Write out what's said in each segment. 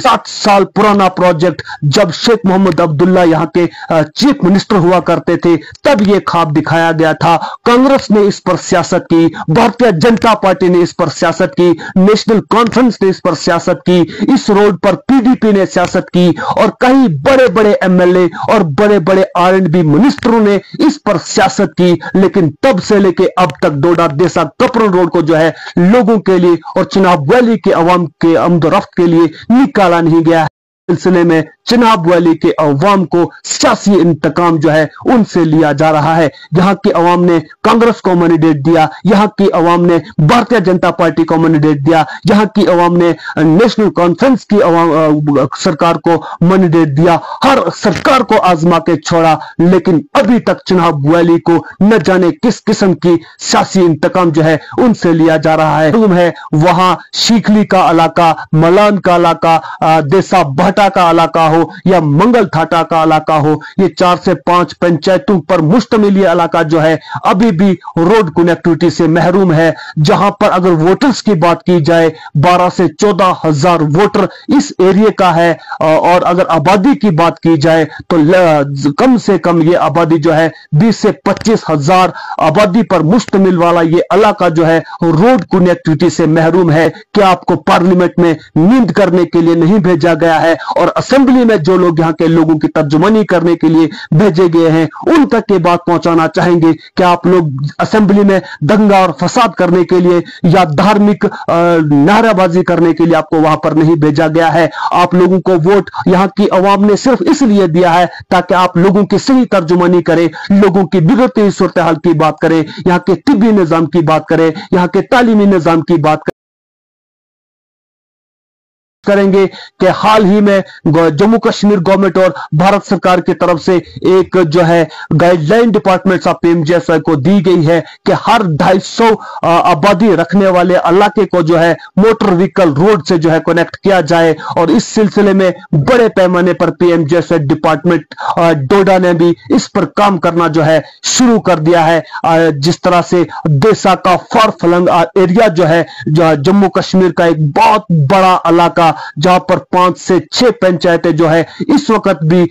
7 साल पुराना प्रोजेक्ट जब शेख मोहम्मद अब्दुल्ला यहाँ के चीफ मिनिस्टर हुआ करते थे तब ये ख्वाब दिखाया गया था। कांग्रेस ने इस पर सियासत की, भारतीय जनता पार्टी ने इस पर सियासत की, नेशनल कॉन्फ्रेंस ने इस पर सियासत की, इस रोड पर पीडीपी ने सियासत की और कई बड़े बड़े एमएलए और बड़े बड़े आरएंडबी मिनिस्टरों ने इस पर सियासत की। लेकिन तब से लेके अब तक डोडा देसा कपरन रोड को जो है लोगों के लिए और चिनाब वैली के अवाम के आमदोरफ्त के लिए निकाला नहीं गया है। सिलसिले में चिनाब वैली के अवाम को सियासी इंतकाम जो है उनसे लिया जा रहा है। यहाँ की अवाम ने कांग्रेस को मैंडेट दिया, यहाँ की अवाम ने भारतीय जनता पार्टी को मैंडेट दिया, यहाँ की अवाम ने नेशनल कॉन्फ्रेंस की सरकार को मैंडेट दिया, हर सरकार को आजमा के छोड़ा, लेकिन अभी तक चिनाब वैली को न जाने किस किस्म की सियासी इंतकाम जो है उनसे लिया जा रहा है। वहां शीखली का इलाका, मलान का इलाका, देसा भाटा का इलाका हो या मंगल थाटा का इलाका हो, ये 4 से 5 पंचायतों पर मुश्तमिल ये इलाका जो है अभी भी रोड कनेक्टिविटी से महरूम है। जहां पर अगर वोटर्स की बात की जाए 12 से 14 हजार वोटर इस एरिया का है और अगर आबादी की बात की जाए तो कम से कम ये आबादी जो है 20 से 25 हजार आबादी पर मुश्तमिल वाला ये इलाका जो है रोड कनेक्टिविटी से महरूम है। क्या आपको पार्लियामेंट में नींद करने के लिए नहीं भेजा गया है और असेंबली में जो लोग यहाँ के लोगों की तर्जुमानी करने के लिए भेजे गए हैं उन तक ये बात पहुंचाना चाहेंगे? क्या आप लोग असेंबली में दंगा और फसाद करने के लिए या धार्मिक नाराबाजी करने के लिए आपको वहां पर नहीं भेजा गया है? आप लोगों को वोट यहाँ की अवाम ने सिर्फ इसलिए दिया है ताकि आप लोगों की सही तर्जुमानी करें, लोगों की बिगड़ती सूरत हाल की बात करें, यहाँ के तिब्बी निजाम की बात करें, यहाँ के तालीमी निजाम की बात करेंगे कि हाल ही में जम्मू कश्मीर गवर्नमेंट और भारत सरकार की तरफ से एक जो है गाइडलाइन डिपार्टमेंट ऑफ पीएमजीएसवाई को दी गई है कि हर 250 आबादी रखने वाले इलाके को जो है मोटर व्हीकल रोड से जो है कनेक्ट किया जाए। और इस सिलसिले में बड़े पैमाने पर पीएमजीएसवाई डिपार्टमेंट डोडा ने भी इस पर काम करना जो है शुरू कर दिया है। जिस तरह से देसा का फार फलंग एरिया जो है जम्मू कश्मीर का एक बहुत बड़ा इलाका जहां पर 5 से 6 पंचायतें जो है इस वक्त भी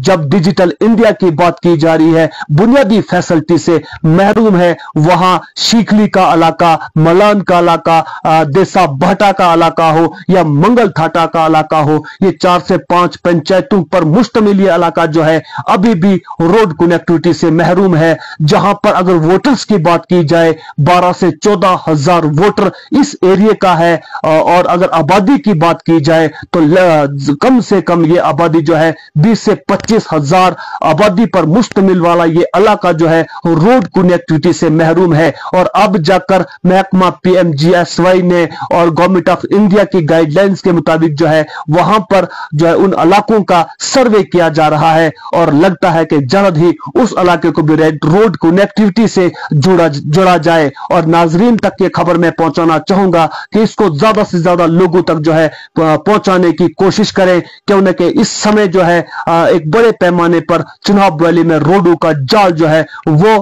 जब डिजिटल इंडिया की बात की जा रही है बुनियादी फैसिलिटी से महरूम है। वहां शीखली का इलाका, मलान का इलाका, देसा भाटा का इलाका हो या मंगल थाटा का इलाका हो, ये 4 से 5 पंचायतों पर मुश्तमिल ये इलाका जो है अभी भी रोड कनेक्टिविटी से महरूम है। जहां पर अगर वोटर्स की बात की जाए 12 से 14 हजार वोटर इस एरिया का है और अगर आबादी की बात की जाए तो कम से कम ये आबादी जो है 20 से 25 हजार आबादी पर मुश्तमिल वाला ये इलाका जो है रोड कनेक्टिविटी से महरूम है। और अब जाकर महकमा पीएमजीएसवाई ने और गवर्नमेंट ऑफ इंडिया की गाइडलाइंस के मुताबिक जो है वहां पर जो है उन इलाकों का सर्वे किया जा रहा है और लगता है कि जल्द ही उस इलाके को भी रोड कनेक्टिविटी से जोड़ा जाए। और नाजरीन तक ये खबर मैं पहुंचाना चाहूंगा कि इसको ज्यादा से ज्यादा लोगों तक जो है पहुंचाने की कोशिश करें, क्यों कि इस समय जो है एक बड़े पैमाने पर चिनाब वैली में रोडों का जाल जो है वो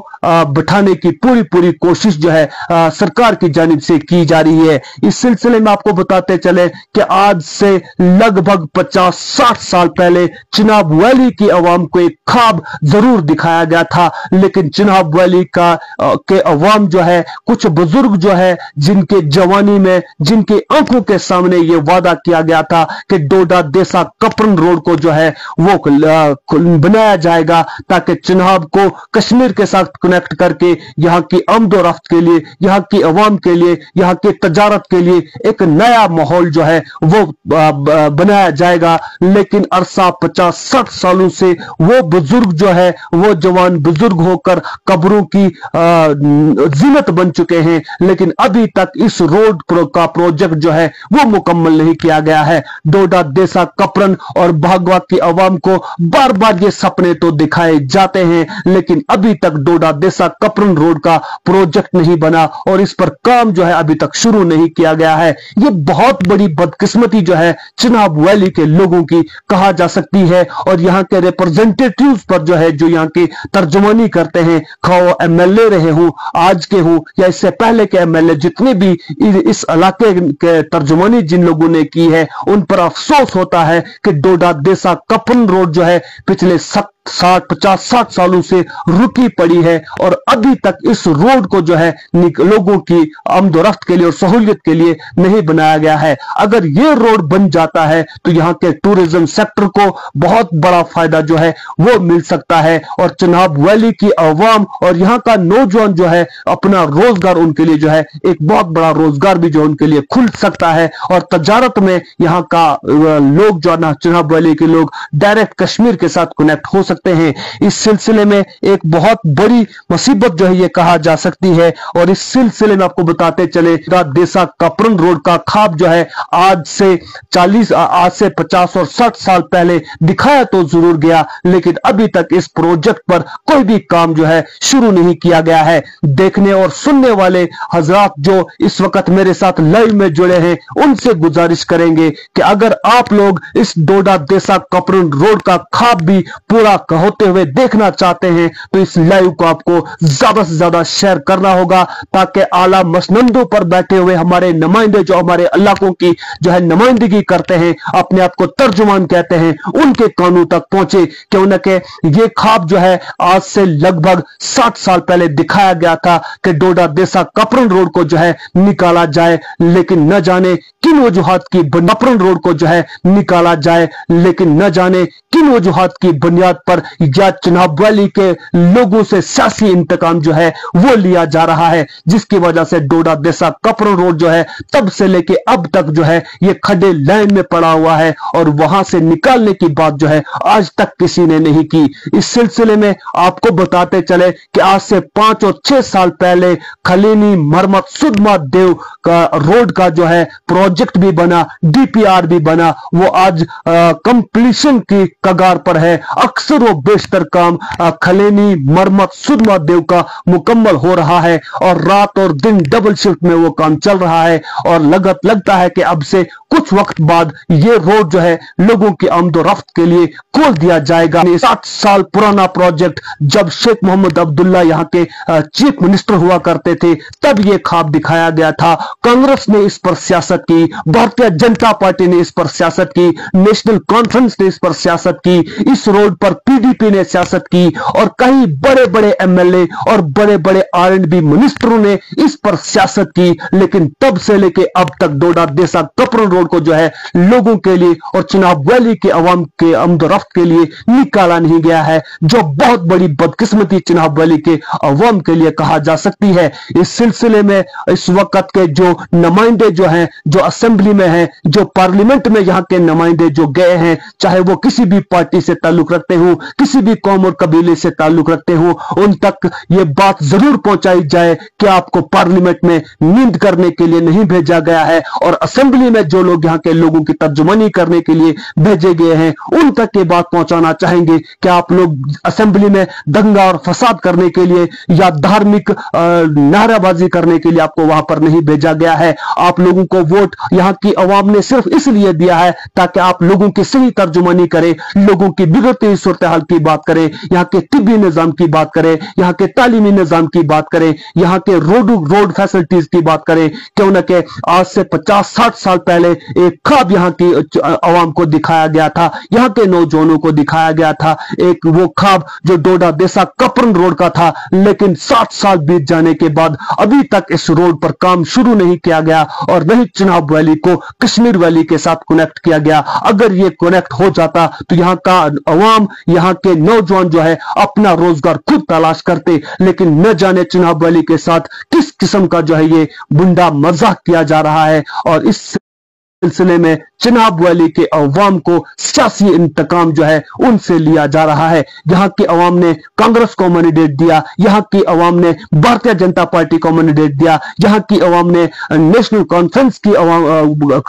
बिठाने की पूरी कोशिश जो है सरकार की जानिब से की जा रही है। इस सिलसिले में आपको बताते चले कि आज से लगभग 50-60 साल पहले चिनाब वैली की अवाम को एक ख्वाब जरूर दिखाया गया था, लेकिन चिनाब वैली के अवाम जो है कुछ बुजुर्ग जो है जिनके जवानी में जिनकी आंखों के सामने ये वादा किया गया था कि डोडा देसा कपरन रोड को जो है वो बनाया जाएगा ताकि चिनाब को कश्मीर के साथ कनेक्ट करके यहाँ की आमदोरफ्त के लिए, यहाँ की अवाम के लिए, यहाँ की तजारत के लिए एक नया माहौल जो है वो बनाया जाएगा। लेकिन अरसा 50-60 सालों से वो बुजुर्ग जो है वो जवान बुजुर्ग होकर कब्रों की जीनत बन चुके हैं, लेकिन अभी तक इस रोड का प्रोजेक्ट जो है वो मुकम्मल नहीं किया गया है। डोडा देसा कपरन और भागवा की अवाम को बार बार ये सपने तो दिखाए जाते हैं, लेकिन अभी तक डोडा देसा कपरन रोड का प्रोजेक्ट नहीं बना और इस पर काम जो है अभी तक शुरू नहीं किया गया है। ये बहुत बड़ी बदकिस्मती जो है चिनाब वैली के लोगों की कहा जा सकती है। और यहाँ के रिप्रेजेंटेटिव्स पर जो है जो यहाँ की तर्जुमानी करते हैं, खाओ एमएलए रहे हूं, आज के हूं या इससे पहले के एमएलए जितने भी इस इलाके के तर्जुमानी जिन लोगों ने की है, उन पर अफसोस होता है कि डोडा देसा कपन रोड जो है पिछले 60 सालों से रुकी पड़ी है और अभी तक इस रोड को जो है लोगों की आमदोरफ्त के लिए और सहूलियत के लिए नहीं बनाया गया है। अगर ये रोड बन जाता है तो यहाँ के टूरिज्म सेक्टर को बहुत बड़ा फायदा जो है वो मिल सकता है और चिनाब वैली की आवाम और यहाँ का नौजवान जो है अपना रोजगार उनके लिए जो है एक बहुत बड़ा रोजगार भी जो उनके लिए खुल सकता है और तजारत में यहाँ का लोग जो है ना चिनाब वैली के लोग डायरेक्ट कश्मीर के साथ कनेक्ट हो सकते हैं। इस सिलसिले में एक बहुत बड़ी मुसीबत जो है ये कहा जा सकती है और इस सिलसिले में आपको बताते चले देसा कपरन रोड का ख्वाब जो है आज से 50 और 60 साल पहले दिखाया तो जरूर गया, लेकिन अभी तक इस प्रोजेक्ट पर कोई भी काम जो है शुरू नहीं किया गया है। देखने और सुनने वाले हजरात जो इस वक्त मेरे साथ लाइव में जुड़े हैं उनसे गुजारिश करेंगे कि अगर आप लोग इस डोडा देसा कपरन रोड का ख्वाब भी पूरा होते हुए देखना चाहते हैं तो इस लाइव को आपको ज्यादा से ज्यादा शेयर करना होगा ताकि आला मसनंदों पर बैठे हुए हमारे नुमाइंदे जो हमारे इलाकों की जो है नुमाइंदगी करते हैं, अपने आप को तर्जुमान कहते हैं, उनके कानों तक पहुंचे कि उनके ये ख्वाब जो है आज से लगभग 60 साल पहले दिखाया गया था कि डोडा देसा कपरन रोड को जो है निकाला जाए, लेकिन न जाने किन वजूहात की कपरन रोड को जो है निकाला जाए, लेकिन न जाने किन वजूहात की बुनियाद पर या चिनाब वैली के लोगों से सियासी इंतकाम जो है वो लिया जा रहा है, जिसकी वजह से डोडा देसा कपरन रोड जो है तब से लेके अब तक जो है ये खड्डे लाइन में पड़ा हुआ है और वहां से निकालने की बात जो है आज तक किसी ने नहीं की। इस सिलसिले में आपको बताते चले कि आज से 5 और 6 साल पहले खलीनी मरमत सुदमा देव का रोड का जो है प्रोजेक्ट भी बना, डीपीआर भी बना, वो आज कंप्लीशन की कगार पर है। अक्सर वो बेशतर काम खलेनी मरमत सुदमा देव का मुकम्मल हो रहा है और रात और दिन डबल शिफ्ट में वो काम चल रहा है और लगता है कि अब से कुछ वक्त बाद ये रोड जो है लोगों की आमदोरफ्त के लिए खोल दिया जाएगा। 60 साल पुराना प्रोजेक्ट जब शेख मोहम्मद अब्दुल्ला यहाँ के चीफ मिनिस्टर हुआ करते थे तब ये ख्वाब दिखाया गया था। कांग्रेस ने इस पर सियासत की, भारतीय जनता पार्टी ने इस पर सियासत की, नेशनल कॉन्फ्रेंस ने इस पर सियासत की, इस रोड पर पीडीपी ने सियासत की और कई बड़े बड़े एमएलए और बड़े बड़े आरएंडबी मिनिस्टरों ने इस पर सियासत की, लेकिन तब से लेके अब तक डोडा देसा कपरन रोड को जो है लोगों के लिए और चिनाब वैली के अवाम के आमदोरफ्त के लिए निकाला नहीं गया है, जो बहुत बड़ी बदकिस्मती चिनाब वैली के अवाम के लिए कहा जा सकती है। इस सिलसिले में इस वक्त के जो नुमाइंदे जो हैं, जो असेंबली में हैं, जो पार्लियामेंट में यहाँ के नुमाइंदे जो गए हैं, चाहे वो किसी भी पार्टी से ताल्लुक रखते हो, किसी भी कौम और कबीले से ताल्लुक रखते हो, उन तक ये बात जरूर पहुंचाई जाए कि आपको पार्लियामेंट में नींद करने के लिए नहीं भेजा गया है और असेंबली में जो लोग यहाँ के लोगों की तर्जुमानी करने के लिए भेजे गए हैं उन तक ये बात पहुंचाना चाहेंगे कि आप लोग असेंबली में दंगा और फसाद करने के लिए या धार्मिक नाराबाजी करने के लिए आपको वहां पर नहीं भेजा गया है। आप लोगों को वोट यहाँ की अवाम ने सिर्फ इसलिए दिया है ताकि आप लोगों की सही तर्जुमानी करें, लोगों की बिगड़ती सूरत हाल की बात करें, यहाँ के तिब्बी निजाम की बात करें, यहाँ के तालीमी निजाम की बात करें, यहाँ के रोड फैसिलिटीज की बात करें। क्यों न कि आज से 50-60 साल पहले एक ख्वाब यहाँ की अवाम को दिखाया गया था, यहाँ के नौजवानों को दिखाया गया था, एक वो ख्वाब जो डोडा देसा कपरन रोड का था, लेकिन 60 साल बीत जाने के बाद अभी तक इस रोड पर काम शुरू नहीं किया गया और नहीं चिनाब वैली को कश्मीर वैली के साथ कनेक्ट किया गया। अगर ये कनेक्ट हो जाता तो यहाँ का अवाम, यहाँ के नौजवान जो है अपना रोजगार खुद तलाश करते, लेकिन न जाने चिनाब वैली के साथ किस किस्म का जो है ये बुंडा मजाक किया जा रहा है और इस सिलसिले में चिनाब वैली के अवाम को सियासी इंतकाम जो है उनसे लिया जा रहा है। यहाँ की अवाम ने कांग्रेस को मैंडेट दिया, यहाँ की अवाम ने भारतीय जनता पार्टी को मैंडेट दिया, यहाँ की अवाम ने नेशनल कॉन्फ्रेंस की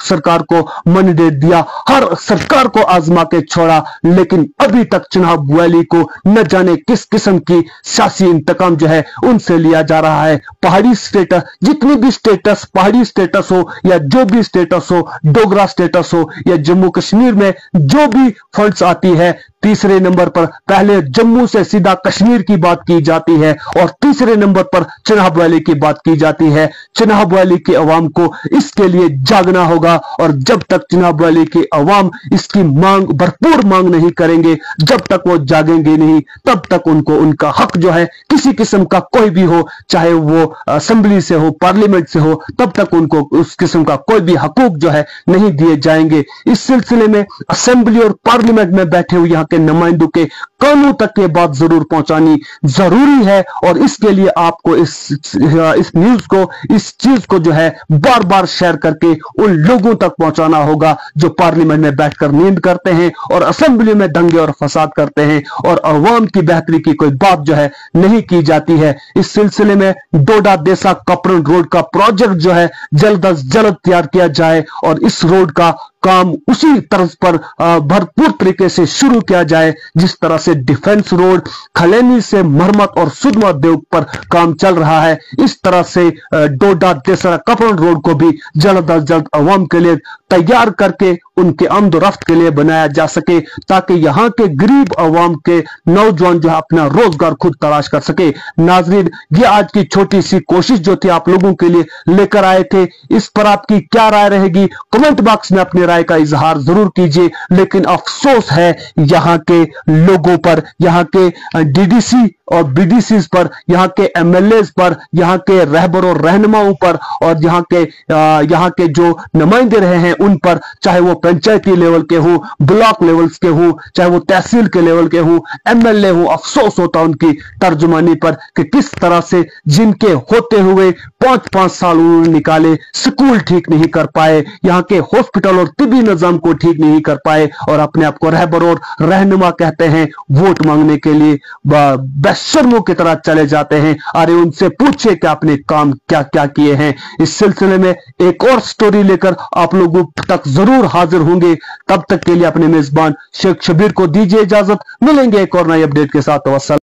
सरकार को मैंडेट दिया, हर सरकार को आजमा के छोड़ा, लेकिन अभी तक चिनाब वैली को न जाने किस किस्म की सियासी इंतकाम जो है उनसे लिया जा रहा है। पहाड़ी स्टेटस, जितनी भी स्टेटस, पहाड़ी स्टेटस हो या जो भी स्टेटस हो, डोगरा स्टेटस हो या जम्मू कश्मीर में जो भी फंड्स आती है तीसरे नंबर पर पहले जम्मू से सीधा कश्मीर की बात की जाती है और तीसरे नंबर पर चिनाब वैली की बात की जाती है। चिनाब वैली की आवाम को इसके लिए जागना होगा और जब तक चिनाब वैली की आवाम इसकी मांग भरपूर मांग नहीं करेंगे, जब तक वो जागेंगे नहीं, तब तक उनको उनका हक जो है किसी किस्म का कोई भी हो, चाहे वो असेंबली से हो, पार्लियामेंट से हो, तब तक उनको उस किस्म का कोई भी हकूक जो है नहीं दिए जाएंगे। इस सिलसिले में असेंबली और पार्लियामेंट में बैठे हुए यहाँ के नुमाइंदों के कानों तक ये बात जरूर पहुंचानी जरूरी है और इसके लिए आपको इस न्यूज को, इस चीज को जो है बार बार शेयर करके उन लोगों तक पहुंचाना होगा जो पार्लियामेंट में बैठकर नींद करते हैं और असेंबली में दंगे और फसाद करते हैं और अवाम की बेहतरी की कोई बात जो है नहीं की जाती है। इस सिलसिले में डोडा देसा कपरन रोड का प्रोजेक्ट जो है जल्द अज जल्द तैयार किया जाए और इस रोड का काम उसी तर्ज पर भरपूर तरीके से शुरू किया जाए जिस तरह से डिफेंस रोड खलेनी से मरमत और सुदमा देव पर काम चल रहा है। इस तरह से डोडा देसरा कपरन रोड को भी जल्द अज जल्द अवाम के लिए तैयार करके उनके आमदोरफ्त के लिए बनाया जा सके ताकि यहाँ के गरीब अवाम के नौजवान जो है अपना रोजगार खुद तलाश कर सके। नाजरीन, ये आज की छोटी सी कोशिश जो थी आप लोगों के लिए लेकर आए थे, इस पर आपकी क्या राय रहेगी कमेंट बॉक्स में अपनी राय का इजहार जरूर कीजिए। लेकिन अफसोस है यहाँ के लोगों पर, यहाँ के डीडीसी और बीडीसी पर, यहाँ के एमएलए पर, यहाँ के रहबर और रहनुमाओं पर और यहाँ के जो नुमाइंदे रहे हैं उन पर, चाहे वो पंचायती लेवल के हो, ब्लॉक लेवल्स के हो, चाहे वो तहसील के लेवल के हो, एमएलए हो, अफसोस होता उनकी तर्जुमानी पर कि किस तरह से जिनके होते हुए 5-5 साल उन्होंने निकाले, स्कूल ठीक नहीं कर पाए, यहाँ के हॉस्पिटल और तिबी निजाम को ठीक नहीं कर पाए और अपने आप को रहबर और रहनुमा कहते हैं, वोट मांगने के लिए बेशर्मों की तरह चले जाते हैं। अरे उनसे पूछे कि आपने काम क्या क्या किए हैं। इस सिलसिले में एक और स्टोरी लेकर आप लोगों तक जरूर हाजिर होंगे। तब तक के लिए अपने मेजबान शेख शबीर को दीजिए इजाजत। मिलेंगे एक और नई अपडेट के साथ। वस्सलाम।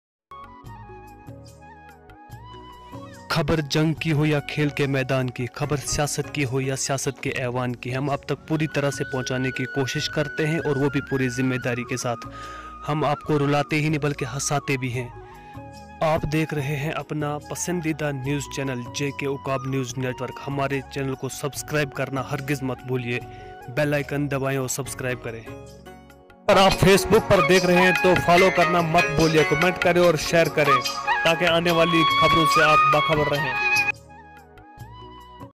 खबर जंग की हो या खेल के मैदान की, खबर सियासत की हो या सियासत के ऐवान की, हम आप तक पूरी तरह से पहुंचाने की कोशिश करते हैं और वो भी पूरी जिम्मेदारी के साथ। हम आपको रुलाते ही नहीं बल्कि हंसाते भी हैं। आप देख रहे हैं अपना पसंदीदा news channel JK Uqab news network. हमारे चैनल को सब्सक्राइब करना हरगिज़ मत भूलिए, बेल आइकन दबाएं और सब्सक्राइब करें। अगर आप फेसबुक पर देख रहे हैं तो फॉलो करना मत भूलिए, कमेंट करें और शेयर करें ताकि आने वाली खबरों से आप बाखबर रहें।